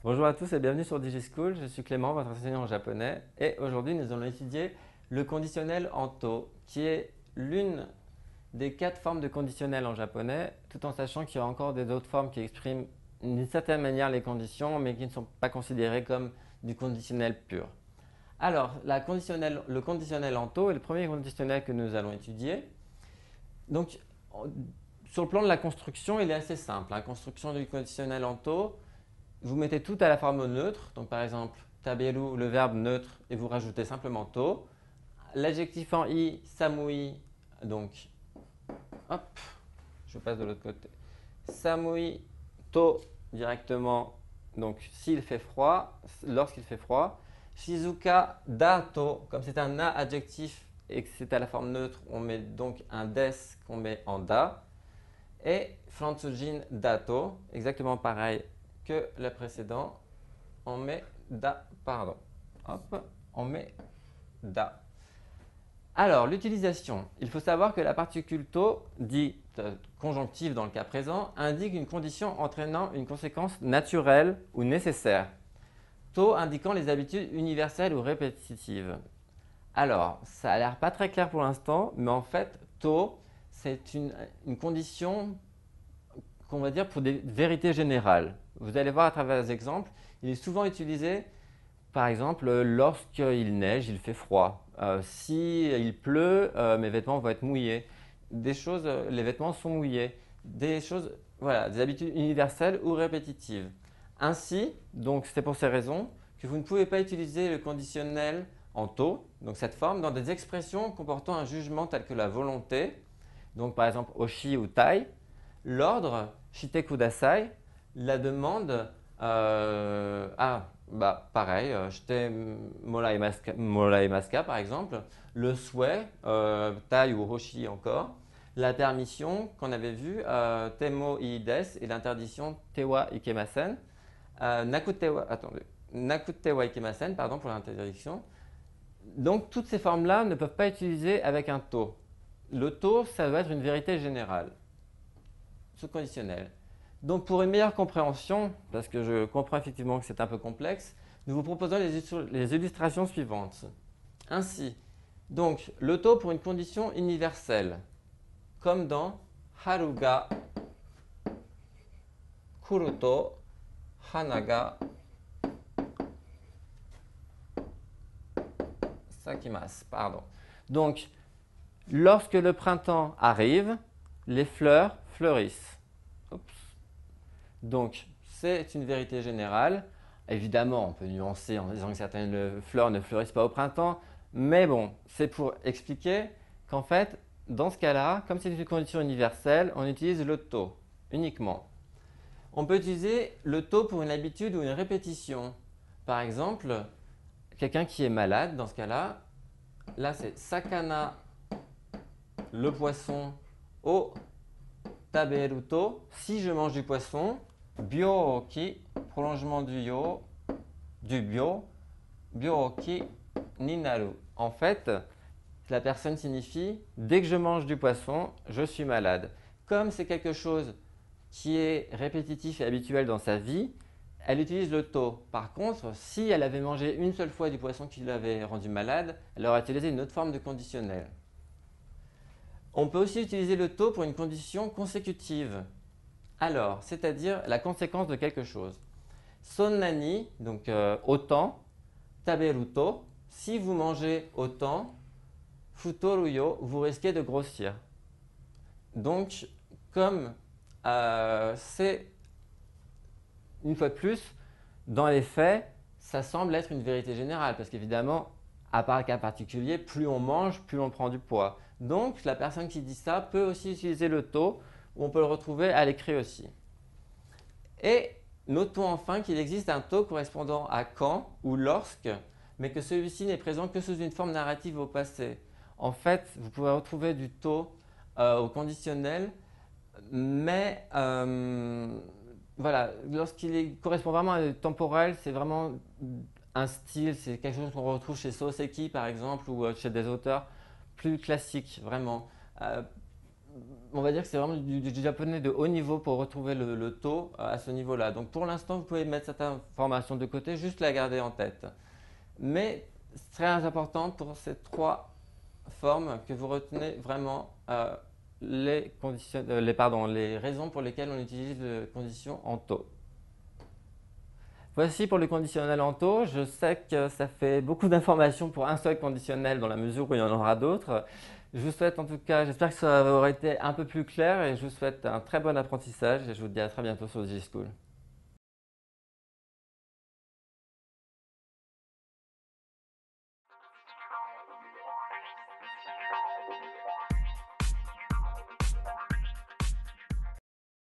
Bonjour à tous et bienvenue sur DigiSchool. Je suis Clément, votre enseignant en japonais. Et aujourd'hui, nous allons étudier le conditionnel en to, qui est l'une des 4 formes de conditionnel en japonais, tout en sachant qu'il y a encore des autres formes qui expriment d'une certaine manière les conditions, mais qui ne sont pas considérées comme du conditionnel pur. Alors, le conditionnel en to est le premier conditionnel que nous allons étudier. Donc, sur le plan de la construction, il est assez simple. La construction du conditionnel en to, vous mettez tout à la forme neutre. Donc, par exemple, taberu, le verbe neutre, et vous rajoutez simplement to. L'adjectif en i, samui, donc, hop, je passe de l'autre côté. Samui, to, directement, donc s'il fait froid, lorsqu'il fait froid. Shizuka, da, to, comme c'est un a adjectif et que c'est à la forme neutre, on met donc un des qu'on met en da. Et Fransujin, dato, exactement pareil que le précédent, on met da, pardon. Hop, on met da. Alors, l'utilisation. Il faut savoir que la particule to, dite conjonctive dans le cas présent, indique une condition entraînant une conséquence naturelle ou nécessaire. To indiquant les habitudes universelles ou répétitives. Alors, ça a l'air pas très clair pour l'instant, mais en fait, to, c'est une condition qu'on va dire pour des vérités générales. Vous allez voir à travers les exemples, il est souvent utilisé, par exemple, lorsqu'il neige, il fait froid. S'il pleut, mes vêtements vont être mouillés. Des choses, les vêtements sont mouillés. Des choses, voilà, des habitudes universelles ou répétitives. Ainsi, donc c'est pour ces raisons que vous ne pouvez pas utiliser le conditionnel en to, donc cette forme, dans des expressions comportant un jugement tel que la volonté, donc par exemple oshi ou tai, l'ordre shite kudasai, la demande pareil, shite moraemasu ka par exemple, le souhait, tai ou hoshi encore, la permission qu'on avait vu, temo ii desu et l'interdiction tewa ikemasen, nakutewa ikemasen pardon pour l'interdiction. Donc toutes ces formes-là ne peuvent pas être utilisées avec un to. Le to, ça va être une vérité générale sous conditionnel. Donc pour une meilleure compréhension, parce que je comprends effectivement que c'est un peu complexe, nous vous proposons les illustrations suivantes. Ainsi, donc le to pour une condition universelle, comme dans haru ga kuru to hana ga sakimasu. Pardon. Donc, lorsque le printemps arrive, les fleurs fleurissent. Oups. Donc, c'est une vérité générale. Évidemment, on peut nuancer en disant que certaines fleurs ne fleurissent pas au printemps, mais bon, c'est pour expliquer qu'en fait, dans ce cas-là, comme c'est une condition universelle, on utilise le to uniquement. On peut utiliser le to pour une habitude ou une répétition. Par exemple, quelqu'un qui est malade, dans ce cas-là, là c'est sakana, le poisson, o taberu to, si je mange du poisson, byoki, prolongement du yo, du bio, byoki ni naru. En fait, la personne signifie dès que je mange du poisson, je suis malade. Comme c'est quelque chose qui est répétitif et habituel dans sa vie, elle utilise le to. Par contre, si elle avait mangé une seule fois du poisson qui l'avait rendue malade, elle aurait utilisé une autre forme de conditionnel. On peut aussi utiliser le to pour une condition consécutive. Alors, c'est-à-dire la conséquence de quelque chose. Sonnani, donc autant, taberu to, si vous mangez autant, futoru yo, vous risquez de grossir. Donc, comme c'est, une fois de plus, dans les faits, ça semble être une vérité générale, parce qu'évidemment, à part un cas particulier, plus on mange, plus on prend du poids. Donc, la personne qui dit ça peut aussi utiliser le to, où on peut le retrouver à l'écrit aussi. Et notons enfin qu'il existe un to correspondant à quand ou lorsque, mais que celui-ci n'est présent que sous une forme narrative au passé. En fait, vous pouvez retrouver du to au conditionnel, mais voilà, lorsqu'il correspond vraiment à un temporel, c'est vraiment un style, c'est quelque chose qu'on retrouve chez Soseki par exemple ou chez des auteurs plus classiques, vraiment. on va dire que c'est vraiment du japonais de haut niveau pour retrouver le taux à ce niveau-là. Donc pour l'instant, vous pouvez mettre cette information de côté, juste la garder en tête. Mais c'est très important pour ces trois formes que vous retenez vraiment les raisons pour lesquelles on utilise les conditions en taux. Voici pour le conditionnel en taux. Je sais que ça fait beaucoup d'informations pour un seul conditionnel dans la mesure où il y en aura d'autres. Je vous souhaite en tout cas, j'espère que ça aura été un peu plus clair et je vous souhaite un très bon apprentissage et je vous dis à très bientôt sur Digischool.